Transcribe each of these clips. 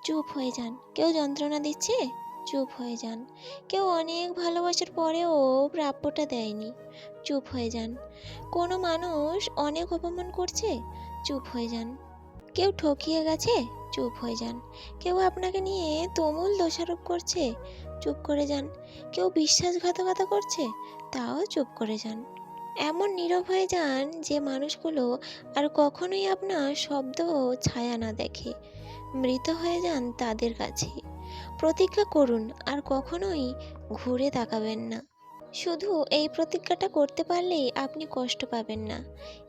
চুপ হয়ে যান। কেউ যন্ত্রণা দিচ্ছে? চুপ হয়ে যান। কেউ অনেক ভালোবাসার পরেও প্রাপ্যটা দেয়নি? চুপ হয়ে যান। কোনো মানুষ অনেক অপমান করছে? চুপ হয়ে যান। কেউ ঠকিয়ে গেছে? চুপ হয়ে যান। কেউ আপনাকে নিয়ে তুমুল দোষারোপ করছে? চুপ করে যান। কেউ বিশ্বাসঘাতকতা করছে? তাও চুপ করে যান। এমন নীরব হয়ে যান যে মানুষগুলো আর কখনোই আপনার শব্দ ও ছায়া না দেখে। মৃত হয়ে যান তাদের কাছে। প্রতিজ্ঞা করুন আর কখনোই ঘুরে তাকাবেন না। শুধু এই প্রতিজ্ঞাটা করতে পারলেই আপনি কষ্ট পাবেন না।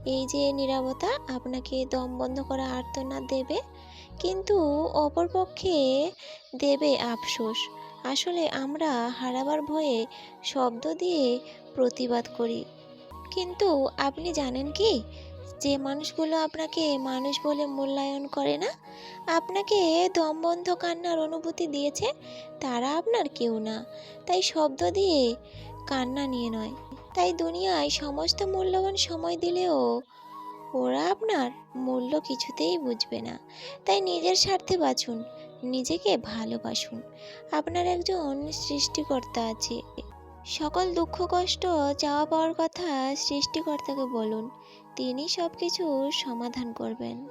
এই যে নীরবতা আপনাকে দম বন্ধ করা আর্তনাদ দেবে, কিন্তু অপরপক্ষে দেবে আফসোস। আসলে আমরা হারাবার ভয়ে শব্দ দিয়ে প্রতিবাদ করি। কিন্তু আপনি জানেন কি, যে মানুষগুলো আপনাকে মানুষ বলে মূল্যায়ন করে না, আপনাকে দমবন্ধ কান্নার অনুভূতি দিয়েছে, তারা আপনার কেউ না। তাই শব্দ দিয়ে কান্না নিয়ে নয়। তাই দুনিয়ায় সমস্ত মূল্যবান সময় দিলেও ওরা আপনার মূল্য কিছুতেই বুঝবে না। তাই নিজের স্বার্থে বাঁচুন, নিজেকে ভালোবাসুন। আপনার একজন সৃষ্টিকর্তা আছে। সকল দুঃখ কষ্ট চাওয়া পাওয়ার কথা সৃষ্টিকর্তাকে বলুন, তিনি সব কিছু সমাধান করবেন।